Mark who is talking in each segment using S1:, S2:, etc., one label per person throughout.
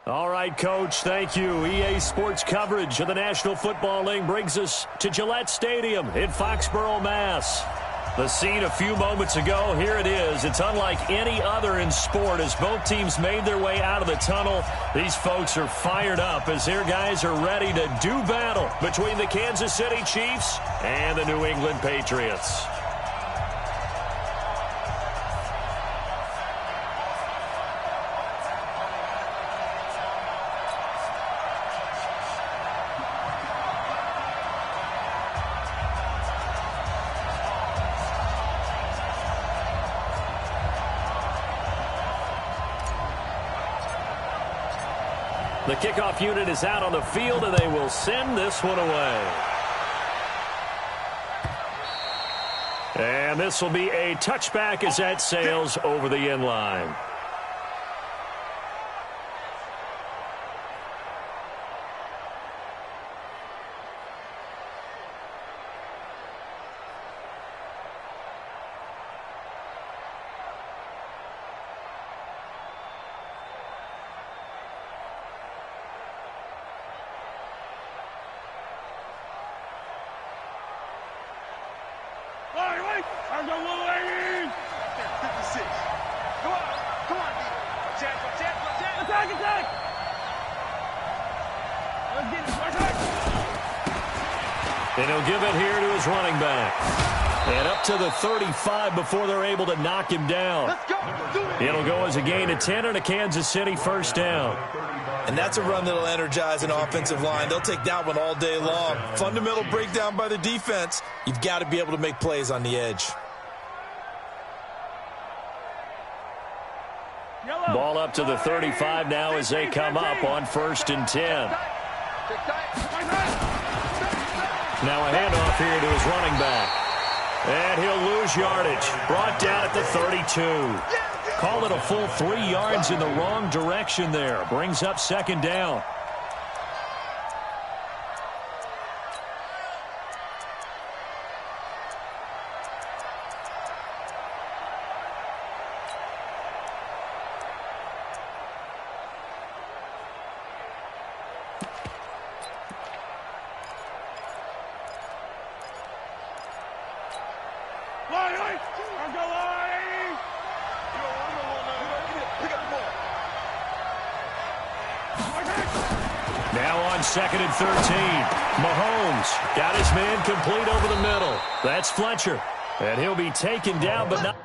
S1: All right, Coach, thank you. EA Sports coverage of the National Football League brings us to Gillette Stadium in Foxborough, Mass. The scene a few moments ago, here it is. It's unlike any other in sport as both teams made their way out of the tunnel. These folks are fired up as their guys are ready to do battle between the Kansas City Chiefs and the New England Patriots. The kickoff unit is out on the field, and they will send this one away. And this will be a touchback as that sails over the end line. And he'll give it here to his running back. And up to the 35 before they're able to knock him down. It'll go as a gain of 10 and a Kansas City first down.
S2: And that's a run that'll energize an offensive line. They'll take that one all day long. Fundamental breakdown by the defense. You've got to be able to make plays on the edge.
S1: Ball up to the 35 now as they come up on 1st and 10. Now a handoff here to his running back. And he'll lose yardage. Brought down at the 32. Call it a full 3 yards in the wrong direction there. Brings up 2nd down. Now on 2nd and 13. Mahomes got his man complete over the middle. That's Fletcher. And he'll be taken down, but not.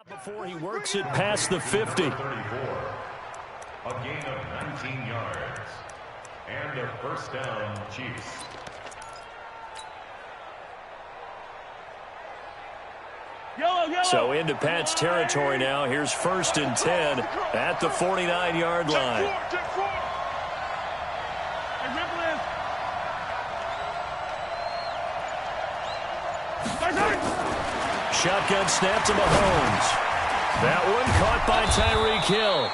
S1: Before he works it past the 50.
S3: 34, a gain of 19 yards. And a first down, Chiefs.
S1: So into Pat's territory now. Here's 1st and 10 at the 49-yard line. Shotgun snap to Mahomes. That one caught by Tyreek Hill.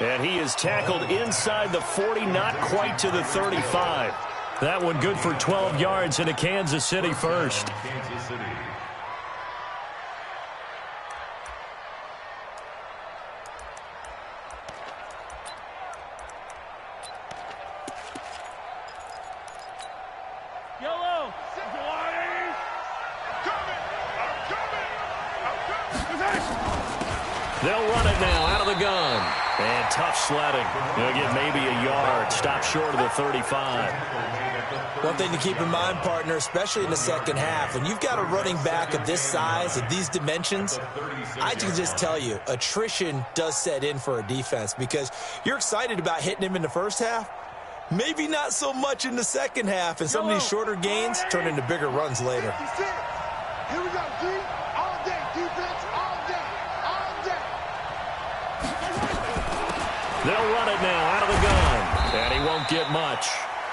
S1: And he is tackled inside the 40, not quite to the 35. That one good for 12 yards and a Kansas City first.
S3: Kansas City.
S1: They'll run it now out of the gun. And tough sledding. They'll get maybe a yard. Stop short of the 35.
S2: One thing to keep in mind, partner, especially in the second half, when you've got a running back of this size, of these dimensions, I can just tell you, attrition does set in for a defense because you're excited about hitting him in the first half. Maybe not so much in the second half, and some of these shorter gains turn into bigger runs later.
S4: Here we go, D. All day, defense, all day, all day.
S1: They'll run it now out of the gun. And he won't get much.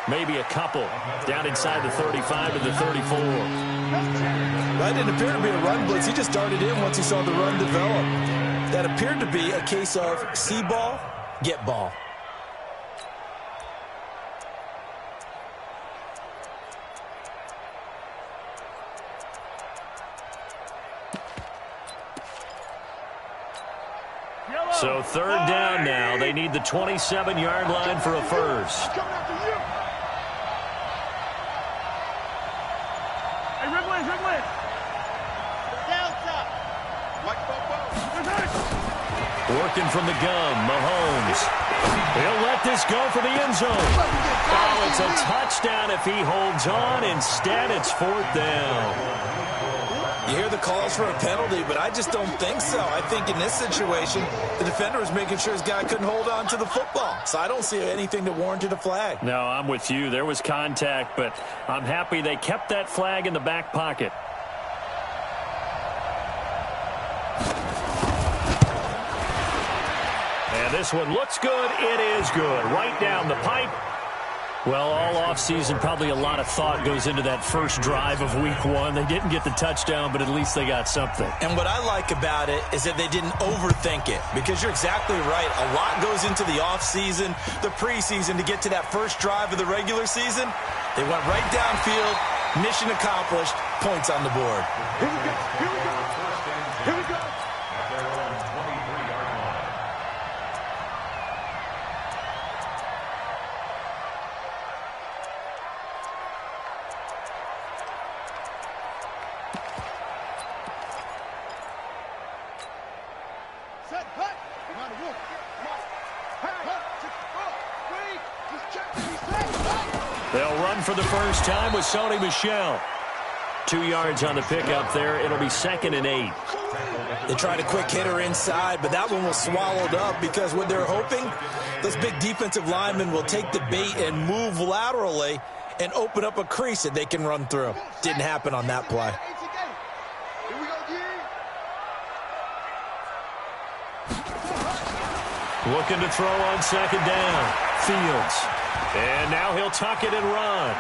S1: Maybe a couple. Down inside the 35 to the 34.
S2: That didn't appear to be a run blitz. He just darted in once he saw the run develop. That appeared to be a case of see ball, get ball.
S1: So third down now. They need the 27-yard line for a first.
S4: Hey, Ridley.
S1: Working from the gun, Mahomes. He'll let this go for the end zone. Oh, it's a touchdown if he holds on. Instead, it's fourth down.
S2: You hear the calls for a penalty, but I just don't think so. I think in this situation, the defender was making sure his guy couldn't hold on to the football. So I don't see anything that warranted a flag.
S1: No, I'm with you. There was contact, but I'm happy they kept that flag in the back pocket. And this one looks good. It is good. Right down the pipe. Well, all offseason, probably a lot of thought goes into that first drive of week one. They didn't get the touchdown, but at least they got something.
S2: And what I like about it is that they didn't overthink it, because you're exactly right. A lot goes into the offseason, the preseason to get to that first drive of the regular season. They went right downfield, mission accomplished, points on the board.
S4: Here we go. Here we go.
S3: At their own 23-yard line.
S4: Set, hut. Come on, Wolf. Come on. Hut. Wait. Just check to be safe.
S1: They'll run for the first time with Sony Michel. 2 yards on the pickup there. It'll be 2nd and 8.
S2: They tried a quick hitter inside, but that one was swallowed up because what they're hoping, those big defensive linemen will take the bait and move laterally and open up a crease that they can run through. Didn't happen on that play.
S4: Here we go, D.
S1: Looking to throw on 2nd down. Fields. And now he'll tuck it and run.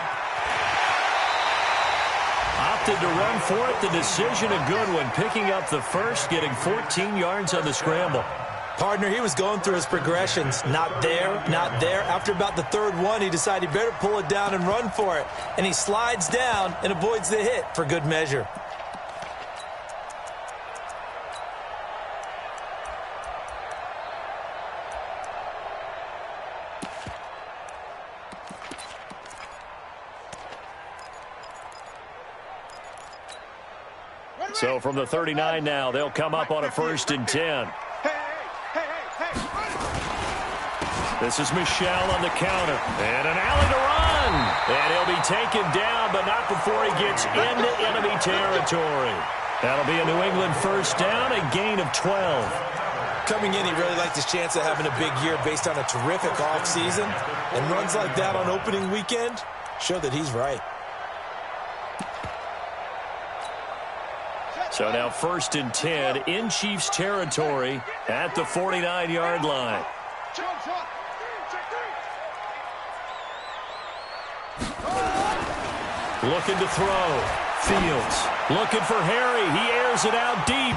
S1: Opted to run for it. The decision a good one. Picking up the first, getting 14 yards on the scramble.
S2: Partner, he was going through his progressions. Not there, not there. After about the third one, he decided he better pull it down and run for it. And he slides down and avoids the hit for good measure.
S1: So from the 39 now, they'll come up on a 1st and 10. This is Michel on the counter. And an alley to run. And he'll be taken down, but not before he gets into enemy territory. That'll be a New England first down, a gain of 12.
S2: Coming in, he really liked his chance of having a big year based on a terrific offseason. And runs like that on opening weekend show that he's right.
S1: So now 1st and 10 in Chiefs territory at the 49-yard line. Looking to throw. Fields looking for Harry. He airs it out deep.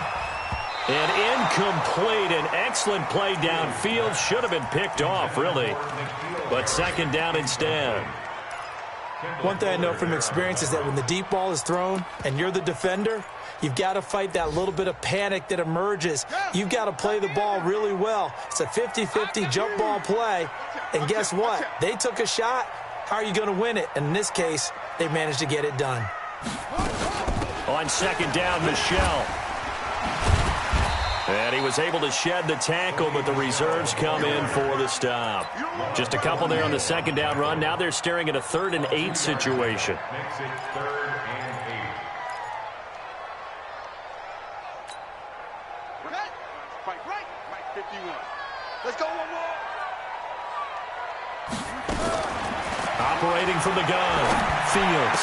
S1: And incomplete. An excellent play downfield. Should have been picked off, really. But 2nd down instead.
S2: One thing I know from experience is that when the deep ball is thrown and you're the defender, you've got to fight that little bit of panic that emerges. You've got to play the ball really well. It's a 50-50 jump ball play. And guess what? They took a shot. How are you going to win it? And in this case, they managed to get it done.
S1: On 2nd down, Michel. And he was able to shed the tackle, but the reserves come in for the stop. Just a couple there on the second down run. Now they're staring at a 3rd and 8 situation.
S3: Makes it 3rd and 8.
S4: Fight right. 51. Let's go one more.
S1: Operating from the gun, Fields.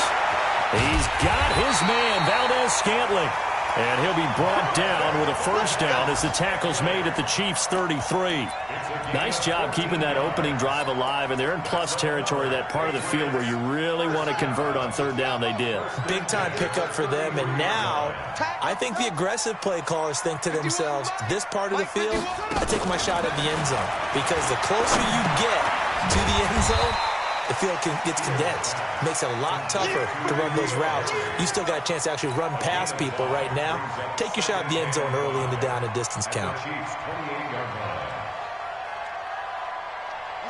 S1: He's got his man, Valdez-Scantling. And he'll be brought down with a first down as the tackle's made at the Chiefs' 33. Nice job keeping that opening drive alive, and they're in plus territory, that part of the field where you really want to convert on 3rd down. They did.
S2: Big-time pickup for them, and now I think the aggressive play callers think to themselves, this part of the field, I take my shot at the end zone, because the closer you get to the end zone, the field gets condensed. Makes it a lot tougher to run those routes. You still got a chance to actually run past people right now. Take your shot at the end zone early in the down and distance count.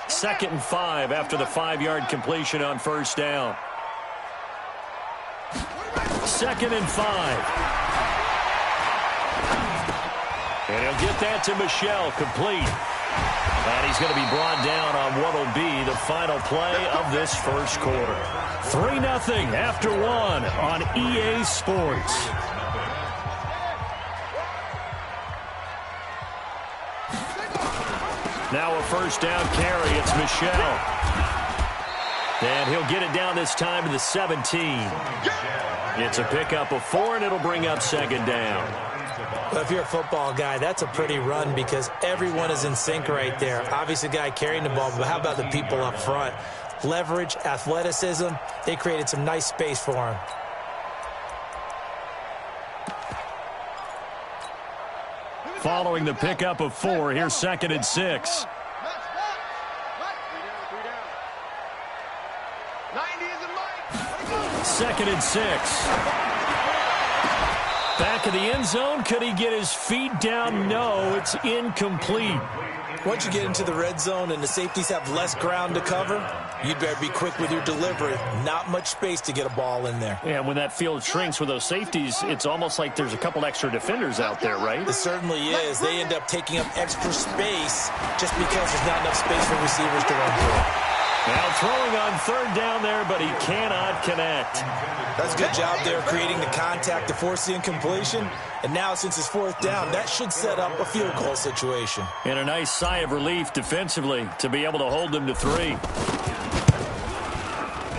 S1: 2nd and 5 after the 5-yard completion on first down. 2nd and 5. And he'll get that to Michel, complete. And he's going to be brought down on what will be the final play of this first quarter. 3-0 after 1 on EA Sports. Now a first down carry. It's Michel. And he'll get it down this time to the 17. It's a pickup of 4, and it'll bring up 2nd down.
S2: Well, if you're a football guy, that's a pretty run because everyone is in sync right there. Obviously, the guy carrying the ball, but how about the people up front? Leverage, athleticism, they created some nice space for him.
S1: Following the pickup of 4, here's 2nd and 6. 2nd and 6. Back in the end zone. Could he get his feet down? No, it's incomplete.
S2: Once you get into the red zone and the safeties have less ground to cover, you'd better be quick with your delivery. Not much space to get a ball in there.
S1: Yeah, when that field shrinks with those safeties, it's almost like there's a couple extra defenders out there, right?
S2: It certainly is. They end up taking up extra space just because there's not enough space for receivers to run through.
S1: Now throwing on 3rd down there, but he cannot connect.
S2: That's a good job there creating the contact to force the incompletion. And now since it's 4th down, that should set up a field goal situation.
S1: And a nice sigh of relief defensively to be able to hold them to 3.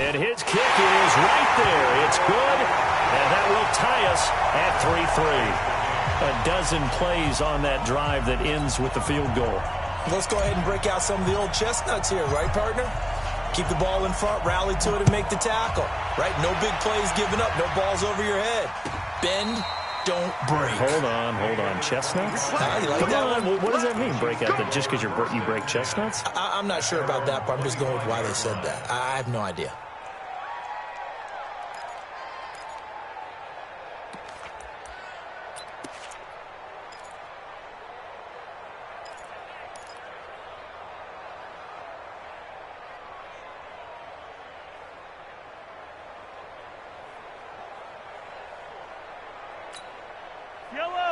S1: And his kick is right there. It's good, and that will tie us at 3-3. A dozen plays on that drive that ends with the field goal.
S2: Let's go ahead and break out some of the old chestnuts here, right, partner? Keep the ball in front, rally to it, and make the tackle. Right? No big plays given up, no balls over your head. Bend, don't break.
S1: Hold on. Chestnuts?
S2: You like
S1: Come
S2: that
S1: on,
S2: one?
S1: what does that mean, break out? That just because you break chestnuts?
S2: I'm not sure about that, but I'm just going with why they said that. I have no idea.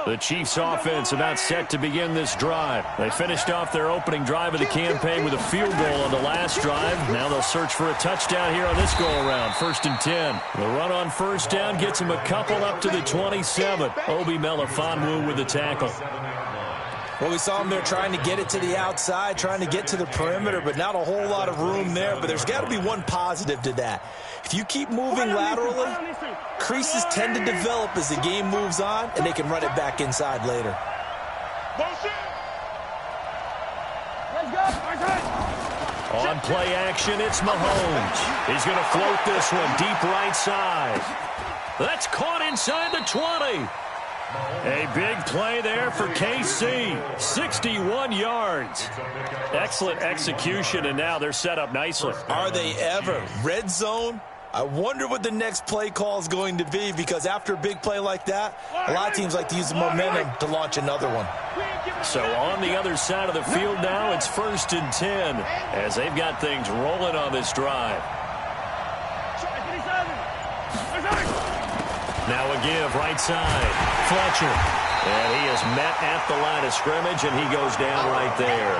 S1: The Chiefs offense about set to begin this drive. They finished off their opening drive of the campaign with a field goal on the last drive. Now they'll search for a touchdown here on this go-around. 1st and 10. The run on first down gets him a couple up to the 27. Obi Melifonwu with the tackle.
S2: Well, we saw him there trying to get it to the outside, trying to get to the perimeter, but not a whole lot of room there. But there's got to be one positive to that. If you keep moving laterally, creases tend to develop as the game moves on, and they can run it back inside later.
S1: On play action, it's Mahomes. He's going to float this one deep right side. That's caught inside the 20. A big play there for KC. 61 yards. Excellent execution, and now they're set up nicely.
S2: Are they ever? Red zone? I wonder what the next play call is going to be, because after a big play like that, a lot of teams like to use the momentum to launch another one.
S1: So on the other side of the field now, it's 1st and 10 as they've got things rolling on this drive. Now a give right side. Fletcher. And he is met at the line of scrimmage, and he goes down right there.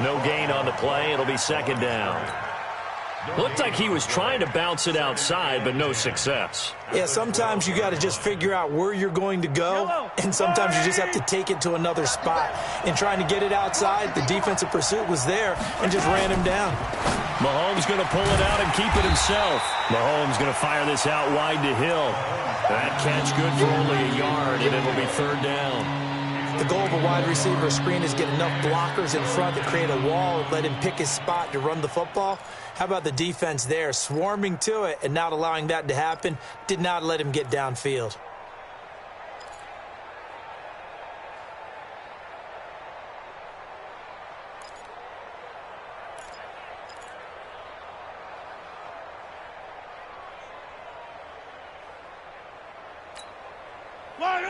S1: No gain on the play. It'll be second down. Looked like he was trying to bounce it outside, but no success.
S2: Yeah, sometimes you got to just figure out where you're going to go, and sometimes you just have to take it to another spot. In trying to get it outside, the defensive pursuit was there and just ran him down.
S1: Mahomes going to pull it out and keep it himself. Mahomes going to fire this out wide to Hill. That catch good for only a yard, and it'll be third down.
S2: The goal of a wide receiver screen is get enough blockers in front to create a wall and let him pick his spot to run the football. How about the defense there, swarming to it and not allowing that to happen? Did not let him get downfield.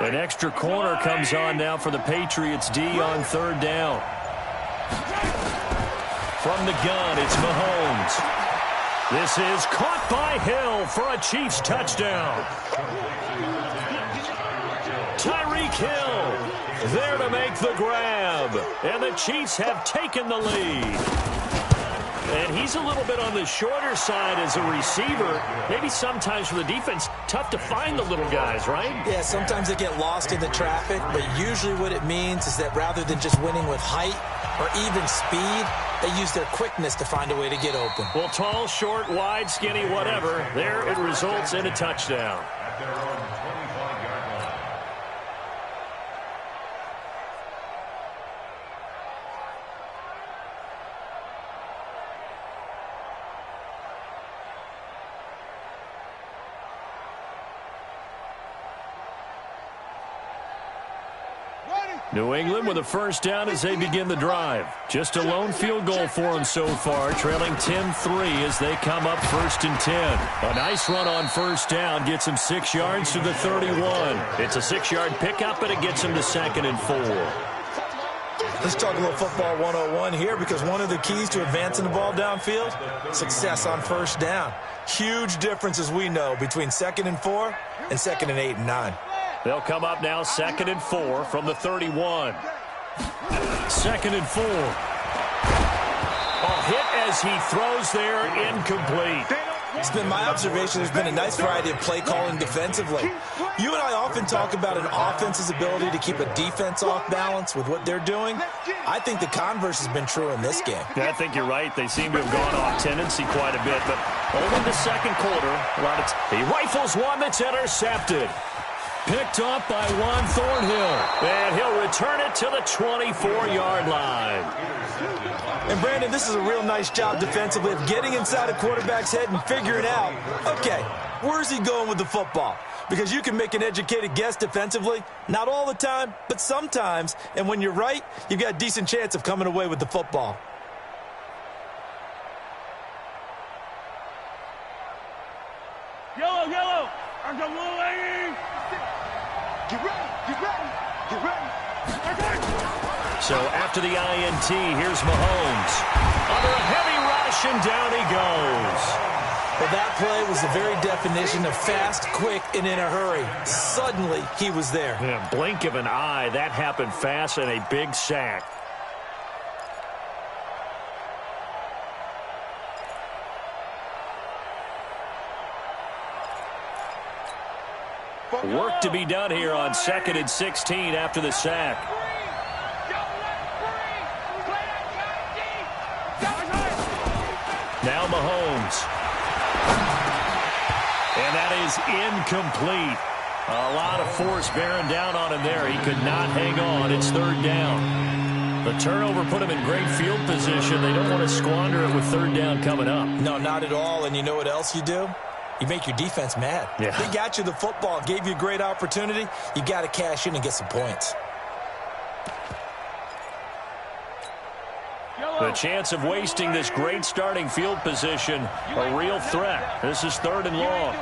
S1: An extra corner comes on now for the Patriots D on third down. From the gun, it's Mahomes. This is caught by Hill for a Chiefs touchdown. Tyreek Hill there to make the grab. And the Chiefs have taken the lead. And he's a little bit on the shorter side as a receiver. Maybe sometimes for the defense, tough to find the little guys, right?
S2: Yeah, sometimes they get lost in the traffic, but usually what it means is that rather than just winning with height or even speed, they use their quickness to find a way to get open.
S1: Well, tall, short, wide, skinny, whatever, there it results in a touchdown.
S3: At their own 25-yard line.
S1: New England with a first down as they begin the drive. Just a lone field goal for them so far, trailing 10-3 as they come up first and 10. A nice run on first down gets him 6 yards to the 31. It's a 6-yard pickup, but it gets him to second and 4.
S2: Let's talk a little football 101 here, because one of the keys to advancing the ball downfield, success on first down. Huge difference, as we know, between 2nd and 4 and 2nd and 8 and 9.
S1: They'll come up now 2nd and 4 from the 31. 2nd and 4. A hit as he throws there, incomplete.
S2: It's been my observation there's been a nice variety of play calling defensively. You and I often talk about an offense's ability to keep a defense off balance with what they're doing. I think the converse has been true in this game.
S1: Yeah, I think you're right. They seem to have gone off tendency quite a bit, but only the second quarter. He rifles one that's intercepted. Picked up by Juan Thornhill. And he'll return it to the 24-yard line.
S2: And, Brandon, this is a real nice job defensively of getting inside a quarterback's head and figuring out, okay, where's he going with the football? Because you can make an educated guess defensively. Not all the time, but sometimes. And when you're right, you've got a decent chance of coming away with the football.
S4: Yellow, yellow. I'm the blue lady. Get ready, get ready, get ready.
S1: So after the INT, here's Mahomes. Under a heavy rush, and down he goes.
S2: Well, that play was the very definition of fast, quick, and in a hurry. Suddenly, he was there.
S1: Yeah, blink of an eye, that happened fast, and a big sack. Work to be done here on 2nd and 16 after the sack. Now Mahomes. And that is incomplete. A lot of force bearing down on him there. He could not hang on. It's third down. The turnover put him in great field position. They don't want to squander it with third down coming up.
S2: No, not at all. And you know what else you do? You make your defense mad.
S1: Yeah.
S2: They got you the football, gave you a great opportunity. You got to cash in and get some points.
S1: The chance of wasting this great starting field position, a real threat. This is 3rd and long.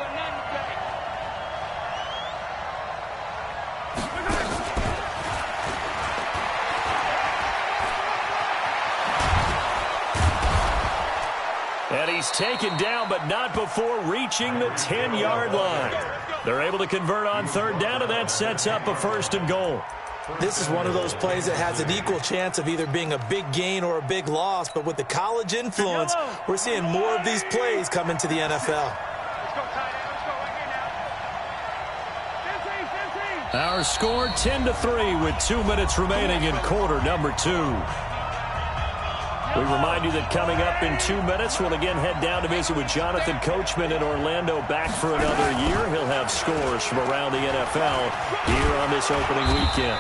S1: And he's taken down, but not before reaching the 10-yard line. They're able to convert on third down, and that sets up a 1st and goal.
S2: This is one of those plays that has an equal chance of either being a big gain or a big loss, but with the college influence, we're seeing more of these plays come into the NFL.
S1: Our score 10-3 with 2 minutes remaining in quarter number 2. We remind you that coming up in 2 minutes, we'll again head down to visit with Jonathan Coachman in Orlando, back for another year. He'll have scores from around the NFL here on this opening weekend.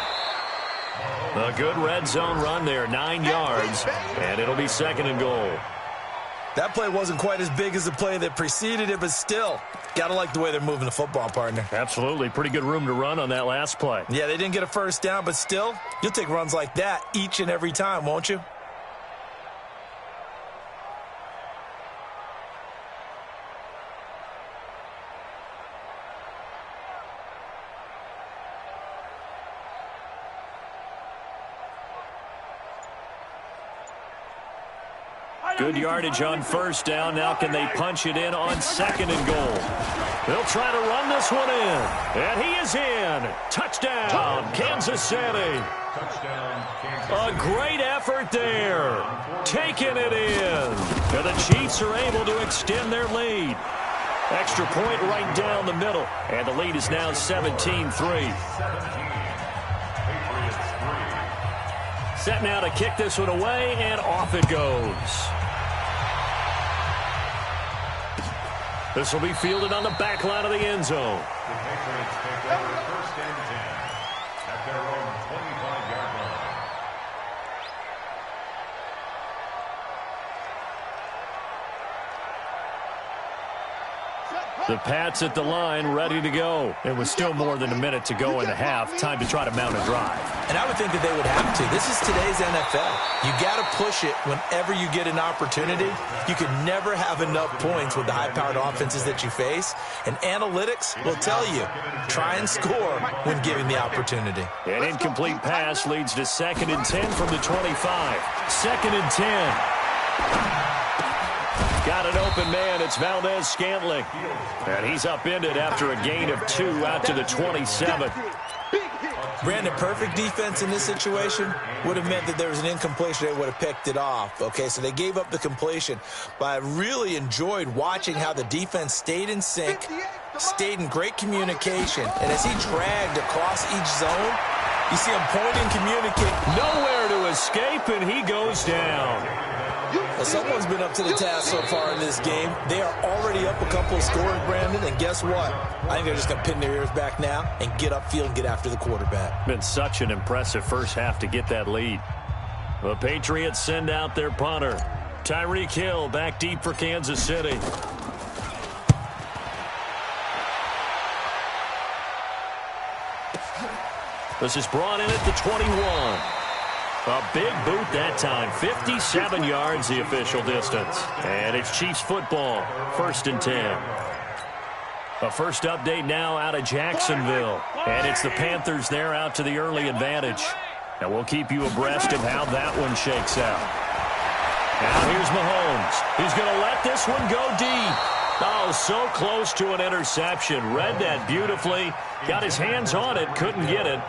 S1: A good red zone run there, 9 yards, and it'll be 2nd and goal.
S2: That play wasn't quite as big as the play that preceded it, but still, got to like the way they're moving the football, partner.
S1: Absolutely. Pretty good room to run on that last play.
S2: Yeah, they didn't get a 1st down, but still, you'll take runs like that each and every time, won't you?
S1: Good yardage on 1st down. Now can they punch it in on 2nd and goal? They'll try to run this one in. And he is in. Touchdown, Kansas City. A great effort there. Taking it in. And the Chiefs are able to extend their lead. Extra point right down the middle. And the lead is now 17-3. Set now to kick this one away, and off it goes. This will be fielded on the back line of the end zone.
S3: The Patriots take over 1st and 10 at their own 25-yard line.
S1: The Pats at the line, ready to go. It was still more than a minute to go in the half. Time to try to mount a drive.
S2: And I would think that they would have to. This is today's NFL. You got to push it whenever you get an opportunity. You can never have enough points with the high-powered offenses that you face. And analytics will tell you, try and score when given the opportunity.
S1: An incomplete pass leads to 2nd and 10 from the 25. 2nd and 10. Got an open man. It's Valdez-Scantling. And he's upended after a gain of 2 out to the 27.
S2: Brandon, perfect defense in this situation would have meant that there was an incompletion. They would have picked it off. Okay, so they gave up the completion. But I really enjoyed watching how the defense stayed in sync, stayed in great communication. And as he dragged across each zone, you see him pointing, communicate.
S1: Nowhere to escape, and he goes down.
S2: Well, someone's been up to the task so far in this game. They are already up a couple of scores, Brandon, and guess what? I think they're just going to pin their ears back now and get upfield and get after the quarterback.
S1: Been such an impressive first half to get that lead. The Patriots send out their punter. Tyreek Hill back deep for Kansas City. This is brought in at the 21. A big boot that time. 57 yards the official distance. And it's Chiefs football. 1st and 10. A first update now out of Jacksonville. And it's the Panthers there out to the early advantage. And we'll keep you abreast of how that one shakes out. Now here's Mahomes. He's going to let this one go deep. Oh, so close to an interception. Read that beautifully. Got his hands on it. Couldn't get it.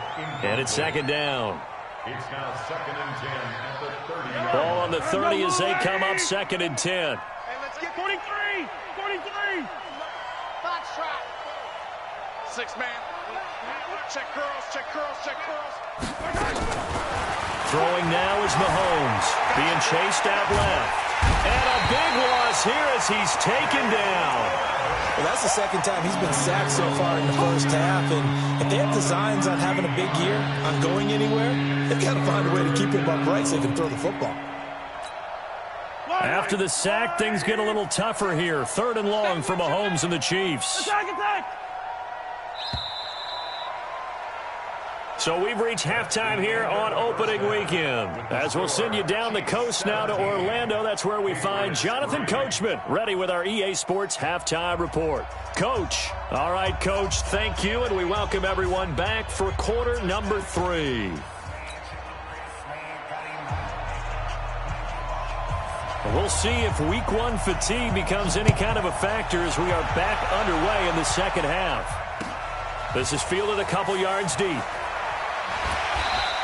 S1: And it's 2nd down.
S3: It's now 2nd and 10 at the 30.
S1: Ball on the 30 as they come up 2nd and 10.
S4: Hey, let's get 43. 43. Box trap. 6-man. Check curls, check curls, check curls.
S1: Throwing now is Mahomes. Being chased out left. And a big loss here as he's taken down.
S2: Well, that's the 2nd time he's been sacked so far in the first half. And if they have designs on having a big year, on going anywhere, they've got to find a way to keep him upright so they can throw the football.
S1: After the sack, things get a little tougher here. 3rd and long for Mahomes and the Chiefs.
S4: Attack.
S1: So we've reached halftime here on opening weekend. As we'll send you down the coast now to Orlando, that's where we find Jonathan Coachman, ready with our EA Sports Halftime Report. Coach. All right, Coach, thank you, and we welcome everyone back for quarter number 3. We'll see if week 1 fatigue becomes any kind of a factor as we are back underway in the second half. This is fielded a couple yards deep.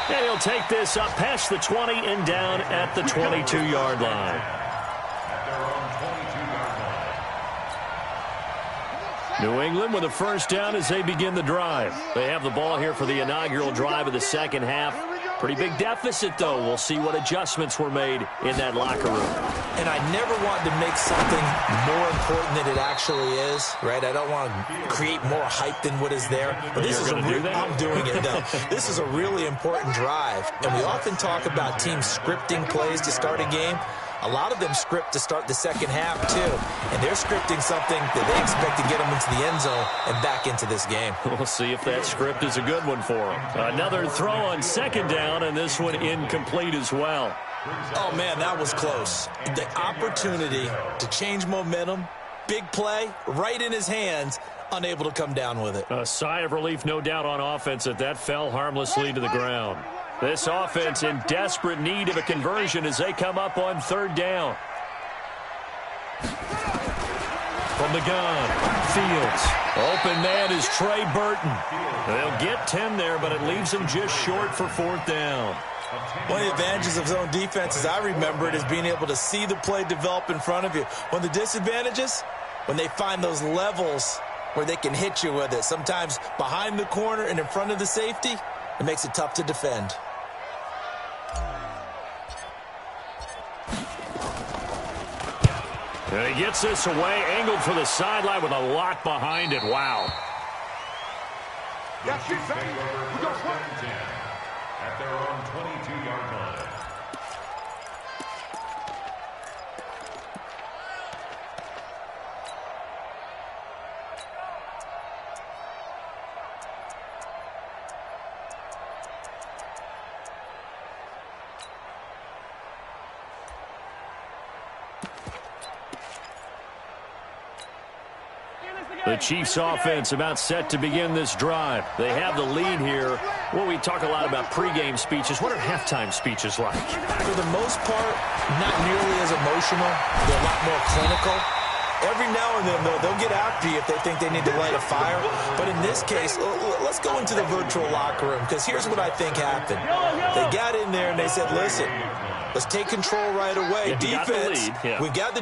S1: And he'll take this up past the 20 and down at the 22-yard line. New England with a first down as they begin the drive. They have the ball here for the inaugural drive of the second half. Pretty big deficit, though. We'll see what adjustments were made in that locker room.
S2: And I never want to make something more important than it actually is, right? I don't want to create more hype than what is there. But this is I'm doing it, though. This is a really important drive. And we often talk about teams scripting plays to start a game. A lot of them script to start the second half, too. And they're scripting something that they expect to get them into the end zone and back into this game.
S1: We'll see if that script is a good one for them. Another throw on second down, and this one incomplete as well.
S2: Oh, man, that was close. The opportunity to change momentum, big play, right in his hands, unable to come down with it.
S1: A sigh of relief, no doubt, on offense that fell harmlessly to the ground. This offense in desperate need of a conversion as they come up on third down. From the gun, Fields. Open man is Trey Burton. They'll get 10 there, but it leaves them just short for fourth down.
S2: One of the advantages of zone defense, as I remember it, is being able to see the play develop in front of you. One of the disadvantages, when they find those levels where they can hit you with it, sometimes behind the corner and in front of the safety, it makes it tough to defend.
S1: And he gets this away, angled for the sideline with a lot behind it. Wow.
S3: That's it, baby. We go first. At their own 22-yard line.
S1: The Chiefs offense about set to begin this drive. They have the lead here. Well, we talk a lot about pregame speeches. What are halftime speeches like?
S2: For the most part, not nearly as emotional. They're a lot more clinical. Every now and then, though, they'll get after you if they think they need to light a fire. But in this case, let's go into the virtual locker room, because here's what I think happened. They got in there and they said, listen, let's take control right away. Defense, we got the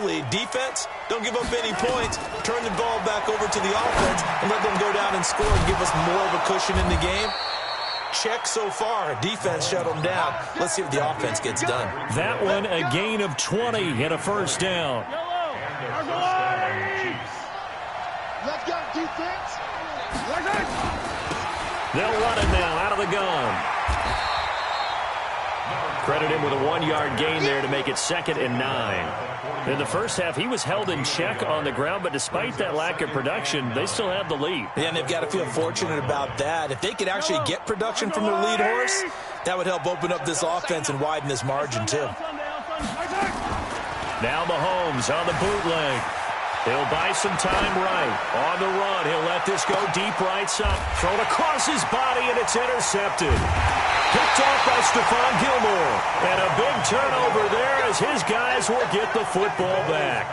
S2: lead. Defense, don't give up any points. Turn the ball back over to the offense and let them go down and score and give us more of a cushion in the game. Check so far. Defense shut them down. Let's see if the offense gets done.
S1: That one, a gain of 20 and a first down.
S4: Let's go, defense.
S1: They'll run it now out of the gun. Credit him with a 1-yard gain there to make it 2nd and 9. In the first half, he was held in check on the ground, but despite that lack of production, they still have the lead.
S2: Yeah, and they've got to feel fortunate about that. If they could actually get production from their lead horse, that would help open up this offense and widen this margin, too.
S1: Now Mahomes on the bootleg. He'll buy some time right. On the run, he'll let this go deep right side. Thrown across his body, and it's intercepted. Picked off by Stephon Gilmore. And a big turnover there as his guys will get the football back.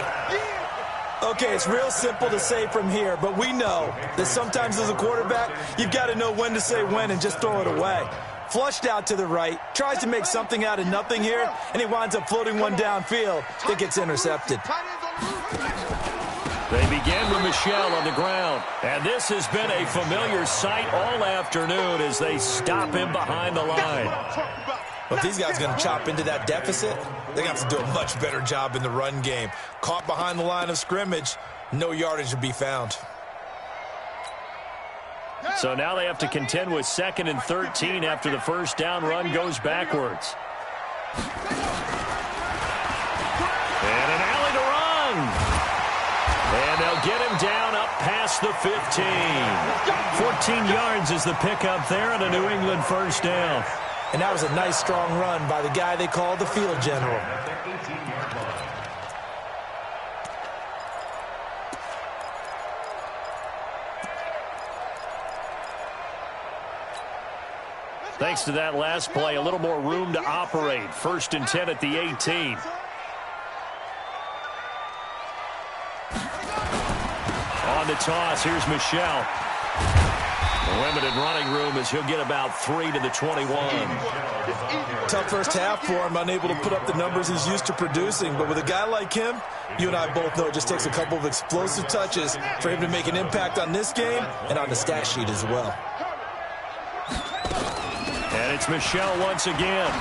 S2: Okay, it's real simple to say from here, but we know that sometimes as a quarterback, you've got to know when to say when and just throw it away. Flushed out to the right, tries to make something out of nothing here, and he winds up floating one downfield that gets intercepted.
S1: They begin with Michel on the ground. And this has been a familiar sight all afternoon as they stop him behind the line.
S2: Well, if these guys are going to chop into that deficit, they're going to have to do a much better job in the run game. Caught behind the line of scrimmage, no yardage to be found.
S1: So now they have to contend with 2nd and 13 after the first down run goes backwards. And an alley to run. And they'll get him down up past the 15. 14 yards is the pickup there and a New England first down.
S2: And that was a nice, strong run by the guy they call the field general.
S1: Thanks to that last play, a little more room to operate. 1st and 10 at the 18. On the toss, here's Michel. Limited running room as he'll get about 3 to the 21.
S2: Tough first half for him, unable to put up the numbers he's used to producing. But with a guy like him, you and I both know it just takes a couple of explosive touches for him to make an impact on this game and on the stat sheet as well.
S1: And it's Michel once again.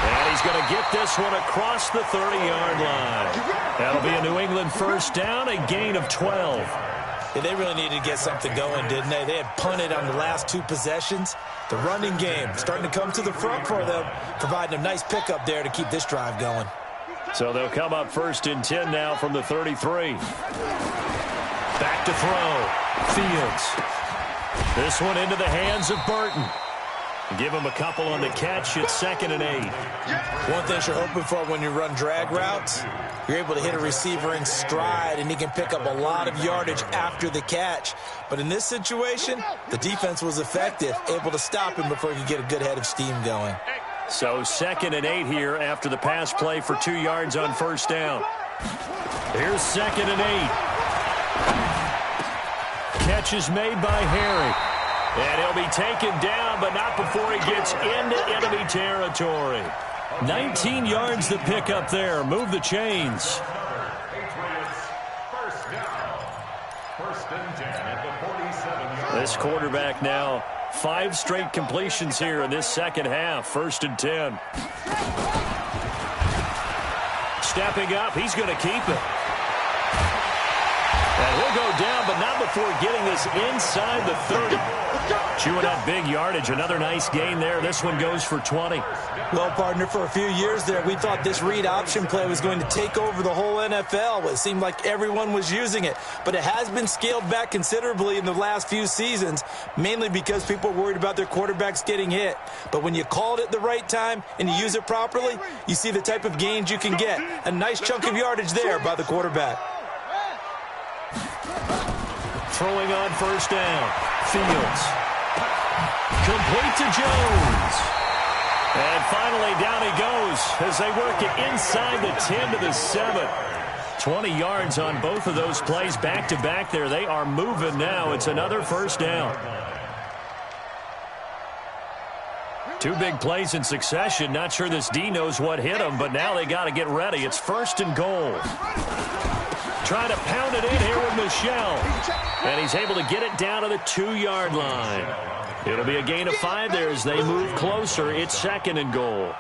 S1: And he's going to get this one across the 30-yard line. That'll be a New England first down, a gain of 12.
S2: Yeah, they really needed to get something going, didn't they? They had punted on the last 2 possessions. The running game starting to come to the front for them, providing a nice pickup there to keep this drive going.
S1: So they'll come up first and 10 now from the 33. Back to throw. Fields. This one into the hands of Burton. Give him a couple on the catch. It's 2nd and 8.
S2: One thing you're hoping for when you run drag routes, you're able to hit a receiver in stride, and he can pick up a lot of yardage after the catch. But in this situation, the defense was effective, able to stop him before he could get a good head of steam going.
S1: So 2nd and 8 here after the pass play for 2 yards on first down. Here's 2nd and 8. Catch is made by Harry. And he'll be taken down, but not before he gets into enemy territory. 19 yards to pick up there. Move the chains. This quarterback now 5 straight completions here in this second half. 1st and 10. Stepping up, he's going to keep it. And he'll go down, but not before getting this inside the 30. Chewing up big yardage. Another nice gain there. This one goes for 20.
S2: Well, partner, for a few years there, we thought this read option play was going to take over the whole NFL. It seemed like everyone was using it. But it has been scaled back considerably in the last few seasons, mainly because people are worried about their quarterbacks getting hit. But when you call it at the right time and you use it properly, you see the type of gains you can get. A nice chunk of yardage there by the quarterback.
S1: Throwing on first down. Fields. Complete to Jones. And finally down he goes as they work it inside the 10 to the 7. 20 yards on both of those plays back-to-back there. They are moving now. It's another first down. 2 big plays in succession. Not sure this D knows what hit him, but now they got to get ready. It's 1st and goal. Trying to pound it in here with Michel. And he's able to get it down to the 2-yard line. It'll be a gain of 5 there as they move closer. It's 2nd and goal.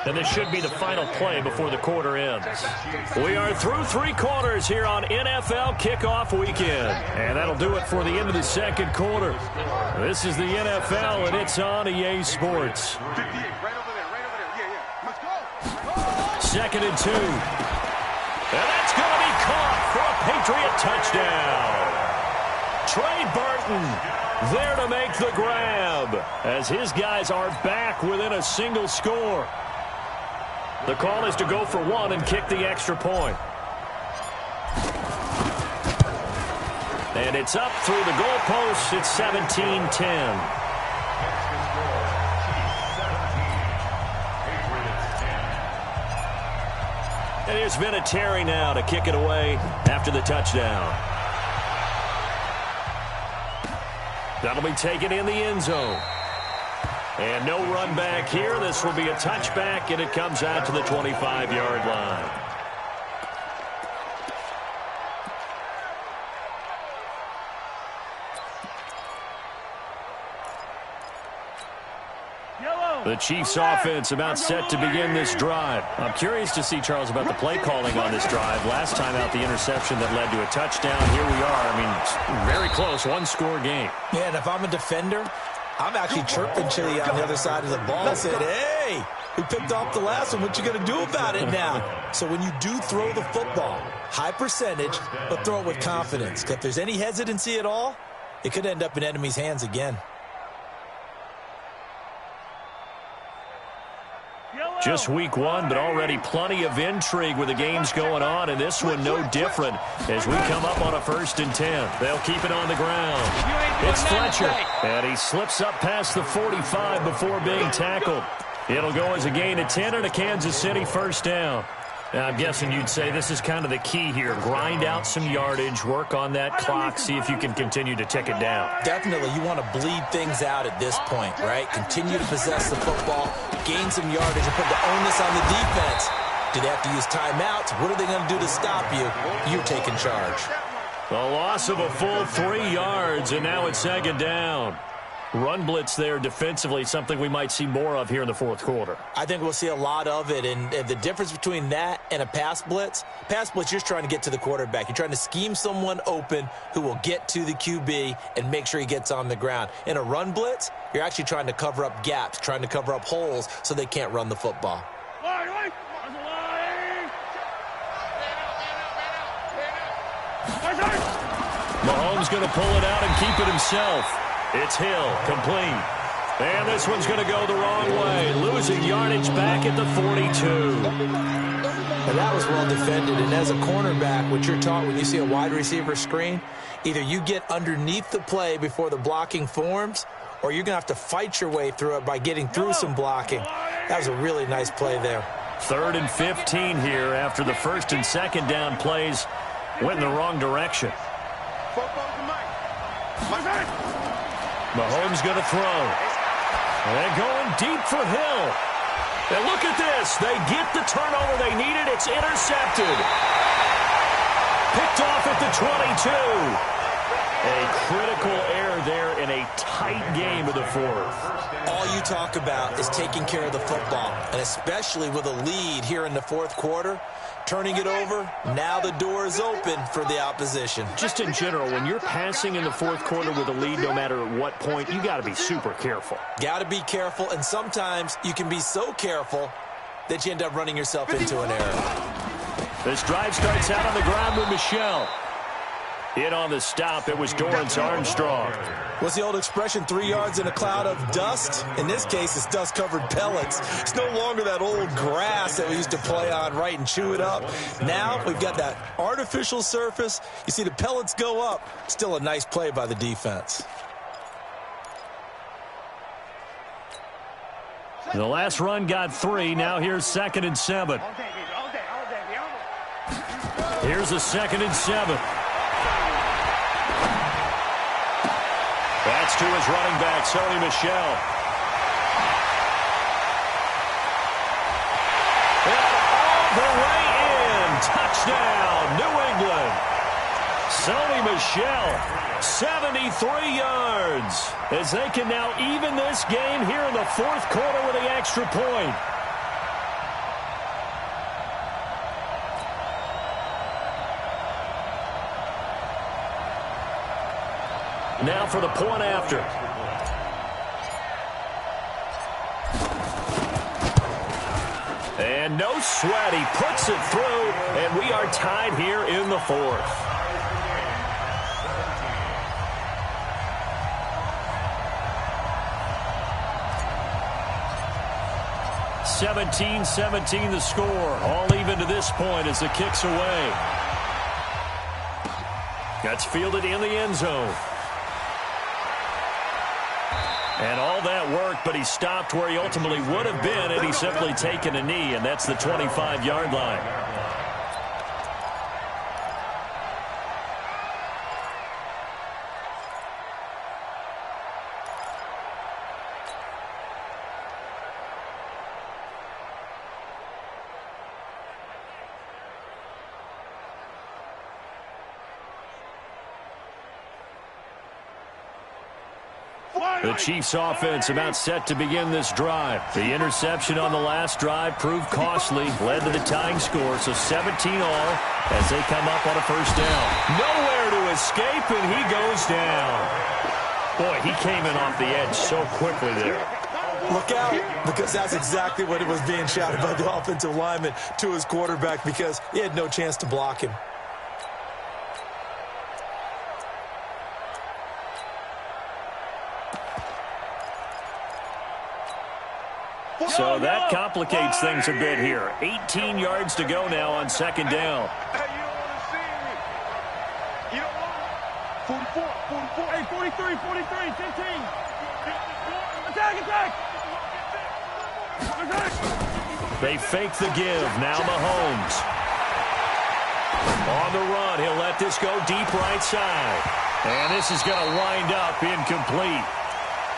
S1: And this should be the final play before the quarter ends. We are through 3 quarters here on NFL Kickoff Weekend. And that'll do it for the end of the second quarter. This is the NFL, and it's on EA Sports. 2nd and 2. And that's going to be caught for a Patriot touchdown. Trey Burton there to make the grab as his guys are back within a single score. The call is to go for 1 and kick the extra point. And it's up through the goalposts. It's 17-10. And here's Vinatieri now to kick it away after the touchdown. That'll be taken in the end zone. And no run back here. This will be a touchback, and it comes out to the 25-yard line. The Chiefs offense about set to begin this drive. I'm curious to see, Charles, about the play calling on this drive. Last time out, the interception that led to a touchdown. Here we are. I mean, very close, 1-score game.
S2: Yeah, and if I'm a defender, I'm actually chirping to you on the other side of the ball and saying, hey, we picked off the last one. What you going to do about it now? So when you do throw the football, high percentage, but throw it with confidence. If there's any hesitancy at all, it could end up in enemy's hands again.
S1: Just week 1, but already plenty of intrigue with the games going on, and this one no different as we come up on a 1st and 10. They'll keep it on the ground. It's Fletcher, and he slips up past the 45 before being tackled. It'll go as a gain of 10 and a Kansas City first down. I'm guessing you'd say this is kind of the key here. Grind out some yardage, work on that clock, see if you can continue to tick it down.
S2: Definitely, you want to bleed things out at this point, right? Continue to possess the football, gain some yardage, and put the onus on the defense. Do they have to use timeouts? What are they going to do to stop you? You're taking charge.
S1: A loss of a full 3 yards, and now it's second down. Run blitz there defensively, something we might see more of here in the fourth quarter.
S2: I think we'll see a lot of it, and the difference between that and a pass blitz, you're just trying to get to the quarterback. You're trying to scheme someone open who will get to the QB and make sure he gets on the ground. In a run blitz, you're actually trying to cover up gaps, trying to cover up holes so they can't run the football.
S1: Mahomes going to pull it out and keep it himself. It's Hill, complete. And this one's going to go the wrong way, losing yardage back at the 42.
S2: And that was well defended. And as a cornerback, what you're taught when you see a wide receiver screen, either you get underneath the play before the blocking forms, or you're going to have to fight your way through it by getting through some blocking. That was a really nice play there.
S1: 3rd and 15 here after the first and second down plays went in the wrong direction. Mahomes going to throw. And going deep for Hill. And look at this. They get the turnover they needed. It's intercepted. Picked off at the 22. A critical error there in a tight game of the fourth.
S2: All you talk about is taking care of the football, and especially with a lead here in the fourth quarter, turning it over, now the door is open for the opposition.
S1: Just in general, when you're passing in the fourth quarter with a lead, no matter at what point, you got to be super careful.
S2: Got to be careful, and sometimes you can be so careful that you end up running yourself into an error.
S1: This drive starts out on the ground with Michelle. In on the stop, it was Dorrance Armstrong.
S2: What's the old expression, 3 yards in a cloud of dust? In this case, it's dust-covered pellets. It's no longer that old grass that we used to play on, right, and chew it up. Now we've got that artificial surface. You see the pellets go up. Still a nice play by the defense.
S1: The last run got 3. Now here's 2nd and 7. Here's a 2nd and 7. That's to his running back, Sony Michel. And all the way in. Touchdown, New England. Sony Michel, 73 yards. As they can now even this game here in the fourth quarter with the extra point. Now for the point after. And no sweat. He puts it through, and we are tied here in the fourth. (17-17) the score. All even to this point as the kick's away. That's fielded in the end zone. And all that worked, but he stopped where he ultimately would have been had he simply taken a knee, and that's the 25-yard line. The Chiefs offense about set to begin this drive. The interception on the last drive proved costly, led to the tying score, so 17 all as they come up on a first down. Nowhere to escape, and he goes down. Boy, he came in off the edge so quickly there.
S2: Look out, because that's exactly what it was being shouted by the offensive lineman to his quarterback, because he had no chance to block him.
S1: So that complicates things a bit here. 18 yards to go now on second down.
S4: Hey, you don't want to see me. You don't want 44, 44. Hey, 43, 43, 15. Attack, attack. Attack.
S1: They fake the give. Now Mahomes. On the run, he'll let this go deep right side. And this is going to wind up incomplete.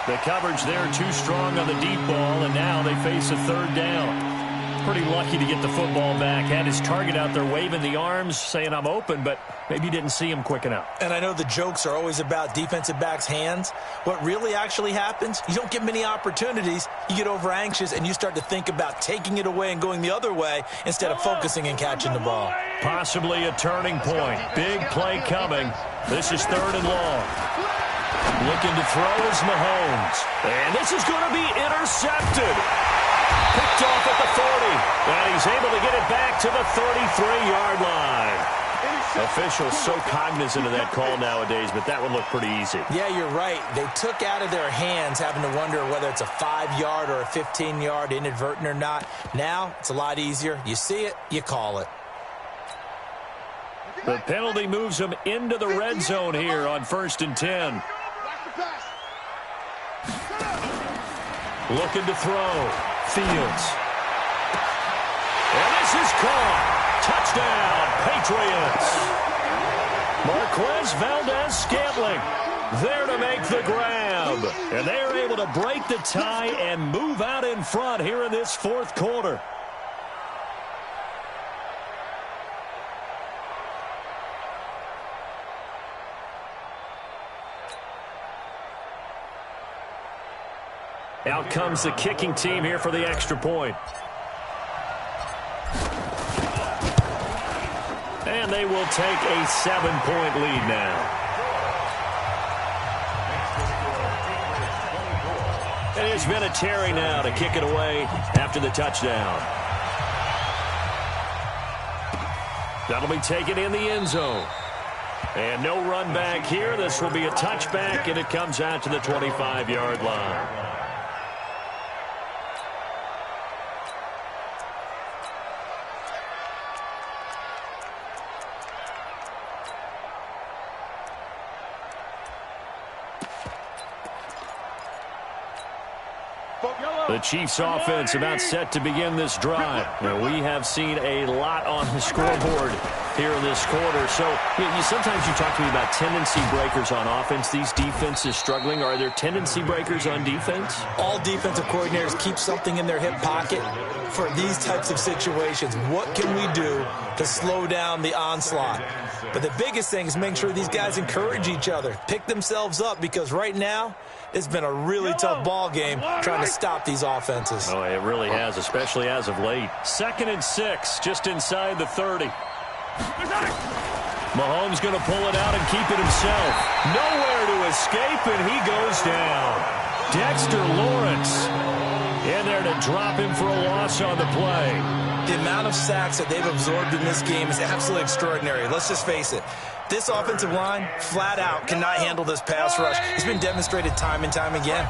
S1: The coverage there too strong on the deep ball, and now they face a third down. Pretty lucky to get the football back. Had his target out there waving the arms, saying I'm open, but maybe didn't see him quick enough.
S2: And I know the jokes are always about defensive backs' hands. What really actually happens, you don't get many opportunities. You get over anxious, and you start to think about taking it away and going the other way instead of focusing and catching the ball.
S1: Possibly a turning point. Big play coming. This is third and long. Looking to throw is Mahomes. And this is going to be intercepted. Picked off at the 40. And he's able to get it back to the 33-yard line. Officials so cognizant of that call nowadays, but that would look pretty easy.
S2: Yeah, you're right. They took out of their hands having to wonder whether it's a 5-yard or a 15-yard inadvertent or not. Now, it's a lot easier. You see it, you call it.
S1: The penalty moves them into the red zone here on 1st and 10. Looking to throw. Fields. And this is caught. Touchdown, Patriots. Marquez Valdez-Scantling there to make the grab. And they're able to break the tie and move out in front here in this fourth quarter. Out comes the kicking team here for the extra point. And they will take a 7-point lead now. And it's been a Terry now to kick it away after the touchdown. That'll be taken in the end zone. And no run back here. This will be a touchback, and it comes out to the 25-yard line. The Chiefs offense about set to begin this drive. And we have seen a lot on the scoreboard here in this quarter. So sometimes you talk to me about tendency breakers on offense. These defenses struggling. Are there tendency breakers on defense?
S2: All defensive coordinators keep something in their hip pocket for these types of situations. What can we do to slow down the onslaught? But the biggest thing is make sure these guys encourage each other, pick themselves up, because right now it's been a really tough ball game trying to stop these offenses.
S1: Oh, it really has, especially as of late. 2nd and 6, just inside the 30. Mahomes going to pull it out and keep it himself. Nowhere to escape, and he goes down. Dexter Lawrence in there to drop him for a loss on the play.
S2: The amount of sacks that they've absorbed in this game is absolutely extraordinary. Let's just face it. This offensive line, flat out, cannot handle this pass rush. It's been demonstrated time and time again.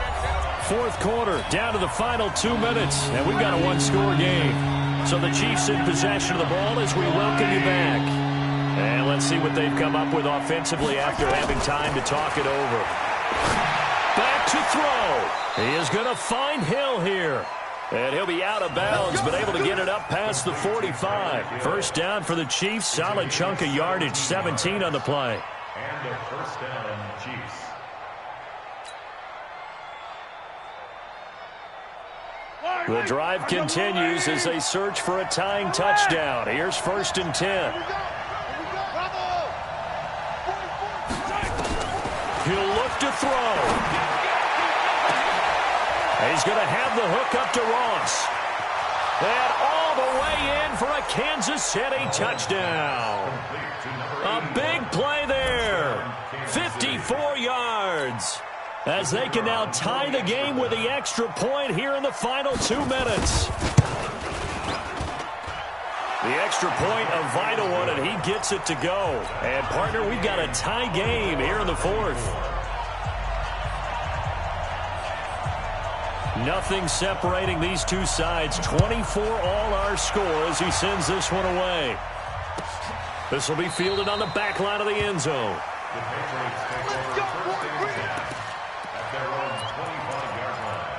S1: Fourth quarter, down to the final 2 minutes, and we've got a one-score game. So the Chiefs in possession of the ball as we welcome you back. And let's see what they've come up with offensively after having time to talk it over. Back to throw. He is going to find Hill here. And he'll be out of bounds, but able to get it up past the 45. First down for the Chiefs. Solid chunk of yardage, 17 on the play.
S3: And a first down, Chiefs.
S1: The drive continues as they search for a tying touchdown. Here's 1st and 10. He'll look to throw. He's going to have the hook up to Ross. And all the way in for a Kansas City touchdown. A big play there. 54 yards. As they can now tie the game with the extra point here in the final 2 minutes. The extra point, a vital one, and he gets it to go. And, partner, we've got a tie game here in the fourth. Nothing separating these two sides. 24 all our score as he sends this one away. This will be fielded on the back line of the end zone.
S3: The Patriots take over first and 10 at their own 25-yard line.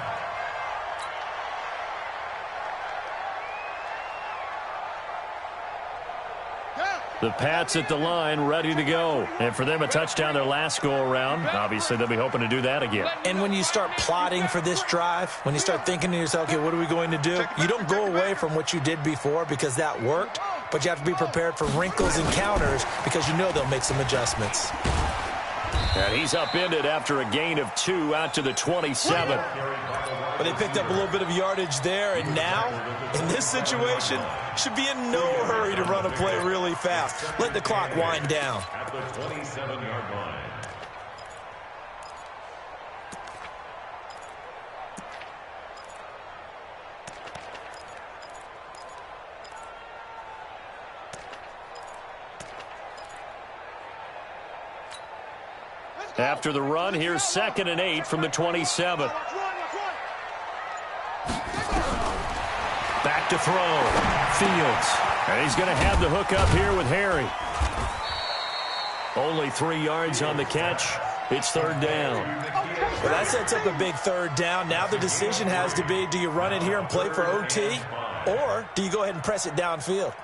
S1: The Pats at the line, ready to go. And for them, a touchdown their last go-around. Obviously, they'll be hoping to do that again.
S2: And when you start plotting for this drive, when you start thinking to yourself, okay, what are we going to do? You don't go away from what you did before because that worked, but you have to be prepared for wrinkles and counters because you know they'll make some adjustments.
S1: And he's upended after a gain of 2 out to the 27.
S2: But they picked up a little bit of yardage there, and now, in this situation, should be in no hurry to run a play really fast. Let the clock wind down.
S3: At the 27-yard line.
S1: After the run, here's 2nd and 8 from the 27. Back to throw. Fields. And he's going to have the hook up here with Harry. Only 3 yards on the catch. It's 3rd down.
S2: Well, that sets up a big 3rd down. Now the decision has to be, do you run it here and play for OT? Or do you go ahead and press it downfield?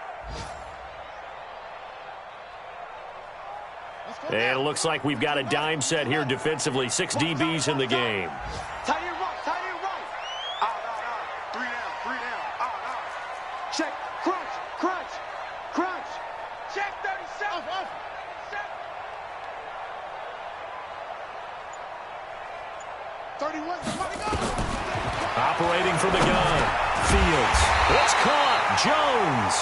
S1: And it looks like we've got a dime set here defensively. 6 DBs in the game.
S4: Tight end right, tight end right. Out. 3 down. Out. Check, crunch. Check 37. Off. 31, somebody go.
S1: Operating from the gun. Fields. It's caught. Jones.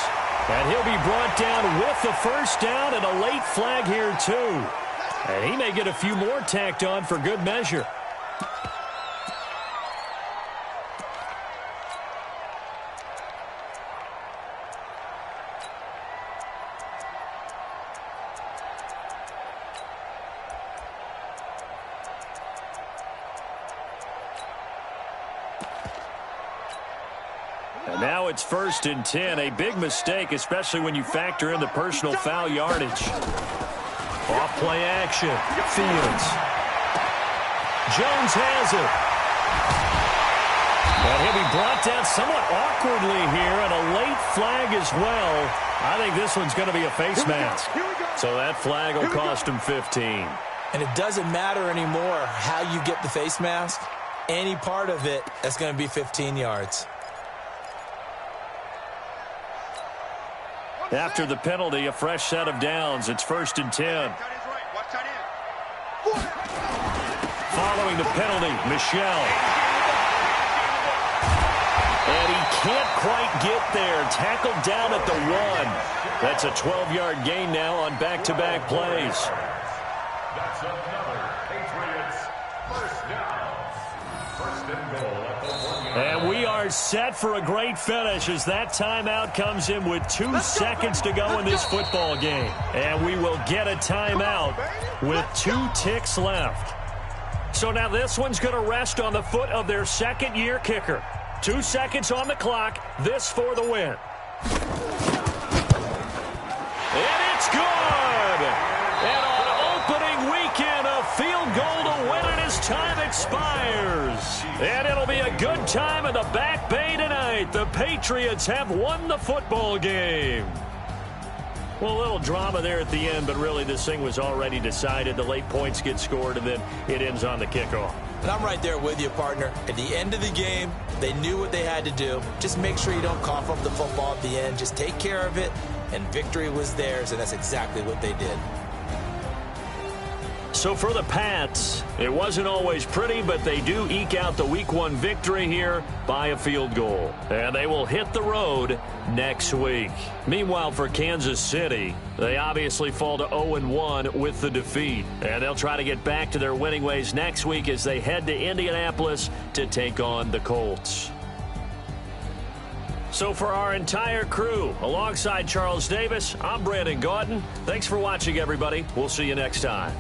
S1: And he'll be brought down with the 1st down and a late flag here, too. And he may get a few more tacked on for good measure. And now it's 1st and 10. A big mistake, especially when you factor in the personal foul yardage. Off play action. Fields. Jones has it. And he'll be brought down somewhat awkwardly here, and a late flag as well. I think this one's going to be a face mask. So that flag will cost him 15.
S2: And it doesn't matter anymore how you get the face mask. Any part of it, that's going to be 15 yards.
S1: After the penalty, a fresh set of downs. It's 1st and 10. Following the penalty, Michel. And he can't quite get there. Tackled down at the 1. That's a 12-yard gain now on back-to-back plays.
S3: That's another Patriots 1st down. 1st and goal at the 1-yard line.
S1: And we are set for a great finish as that timeout comes in with 2 seconds to go in this football game. And we will get a timeout with 2 ticks left. So now this one's going to rest on the foot of their 2nd-year kicker. 2 seconds on the clock. This for the win. And it's good! And on opening weekend, a field goal to win it as time expires. And it'll be a good time in the Back Bay tonight. The Patriots have won the football game. Well, a little drama there at the end, but really this thing was already decided. The late points get scored, and then it ends on the kickoff.
S2: And I'm right there with you, partner. At the end of the game, they knew what they had to do. Just make sure you don't cough up the football at the end. Just take care of it, and victory was theirs, and that's exactly what they did.
S1: So for the Pats, it wasn't always pretty, but they do eke out the Week 1 victory here by a field goal. And they will hit the road next week. Meanwhile, for Kansas City, they obviously fall to 0-1 with the defeat. And they'll try to get back to their winning ways next week as they head to Indianapolis to take on the Colts. So for our entire crew, alongside Charles Davis, I'm Brandon Gaudin. Thanks for watching, everybody. We'll see you next time.